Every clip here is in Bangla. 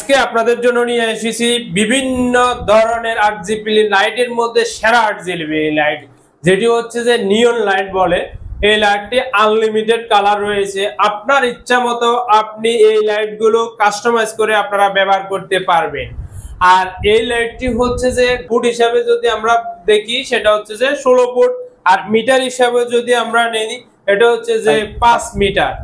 আজকে আপনাদের জন্য নিয়ে এসেছি বিভিন্ন ধরনের আরজিবি লাইটের মধ্যে সেরা আরজিবি লাইট, যেটি হচ্ছে যে নিয়ন লাইট বলে। এই লাইটটি আনলিমিটেড কালার রয়েছে, আপনার ইচ্ছা মতো আপনি এই লাইটগুলো কাস্টমাইজ করে আপনারা ব্যবহার করতে পারবেন। আর এই লাইটটি হচ্ছে যে ফুট হিসাবে যদি আমরা দেখি সেটা হচ্ছে যে 16 ফুট, আর মিটার হিসাবে যদি আমরা নেই এটা হচ্ছে যে 5 মিটার।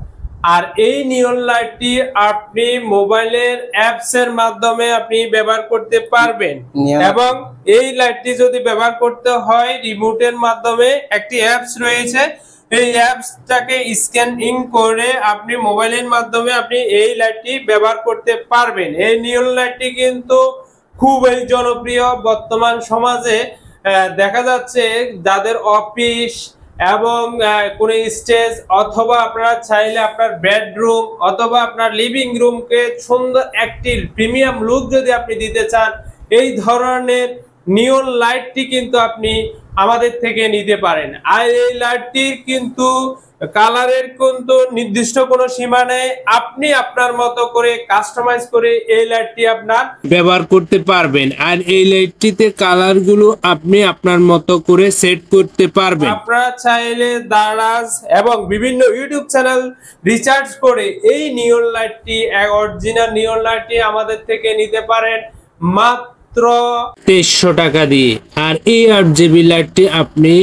আর এই নিয়ন লাইটটি আপনি মোবাইলের অ্যাপস এর মাধ্যমে আপনি ব্যবহার করতে পারবেন, এবং এই লাইটটি যদি ব্যবহার করতে হয় রিমোটের মাধ্যমে একটি অ্যাপস রয়েছে, এই অ্যাপসটাকে স্ক্যানিং করে আপনি মোবাইলের মাধ্যমে আপনি এই লাইটটি ব্যবহার করতে পারবেন। এই নিয়ন লাইটটি কিন্তু খুবই জনপ্রিয় বর্তমান সমাজে। দেখা যাচ্ছে যাদের অফিস এবং কোন স্টেজ অথবা আপনারা চাইলে আপনার বেডরুম অথবা আপনার লিভিং রুমকে সুন্দর একটি প্রিমিয়াম লুক যদি আপনি দিতে চান, এই ধরনের নিয়ন লাইটটি কিন্তু আপনি আমাদের থেকে নিতে পারেন। আর এই লাইটটির কিন্তু কালারের কিন্তু নির্দিষ্ট কোনো সীমা নেই, আপনি আপনার মতো করে কাস্টমাইজ করে এই লাইটটি আপনার ব্যবহার করতে পারবেন। আর এই লাইটটিতে কালারগুলো আপনি আপনার মতো করে সেট করতে পারবেন। আপনারা চাইলে দারাজ এবং বিভিন্ন ইউটিউব চ্যানেল রিসার্চ করে এই নিয়ন লাইটটি অরিজিনাল নিয়ন লাইটটি আমাদের থেকে নিতে পারেন মাত্র 2300 টাকা দিয়ে। আর এই আরজিবি লাইটটি আপনি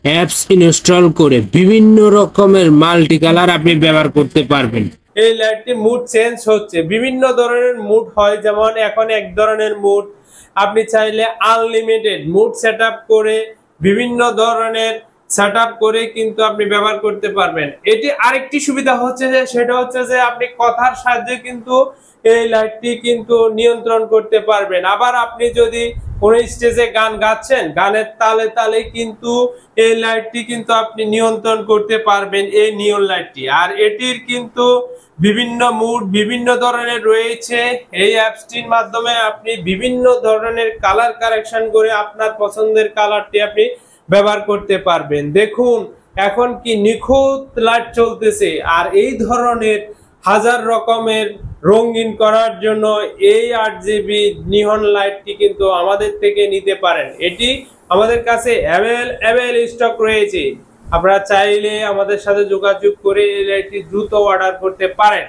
অ্যাপস ইনস্টল করে বিভিন্ন রকমের মাল্টি কালার আপনি ব্যবহার করতে পারবেন। এই লাইটটি মুড চেঞ্জ হচ্ছে, বিভিন্ন ধরনের মুড হয়, যেমন এখন এক ধরনের মুড, আপনি চাইলে আনলিমিটেড মুড সেটআপ করে বিভিন্ন ধরনের সেটআপ করে কিন্তু আপনি ব্যবহার করতে পারবেন। এটি আরেকটি সুবিধা হচ্ছে যে সেটা হচ্ছে যে আপনি কথার সাহায্যে কিন্তু এই লাইটটি কিন্তু নিয়ন্ত্রণ করতে পারবেন। আবার আপনি যদি কোন স্টেজে গান গাচ্ছেন, গানের তালে তালে কিন্তু এই লাইটটি কিন্তু আপনি নিয়ন্ত্রণ করতে পারবেন এই নিয়ন লাইটটি। আর এটির কিন্তু বিভিন্ন মুড বিভিন্ন ধরনের রয়েছে, এই অ্যাপসটির মাধ্যমে আপনি বিভিন্ন ধরনের কালার কারেকশন করে আপনার পছন্দের কালারটি আপনি ব্যবহার করতে পারবেন। দেখুন এখন কি নিখুঁত লাইট চলতেছে। আর এই ধরনের হাজার রকমের রঙিন করার জন্য এই আরজিবি নিয়ন লাইটটি কিন্তু আমাদের থেকে নিতে পারেন। এটি আমাদের কাছে অ্যাভেলেবল স্টক রয়েছে, আপনারা চাইলে আমাদের সাথে যোগাযোগ করে এই লাইটটি দ্রুত অর্ডার করতে পারেন।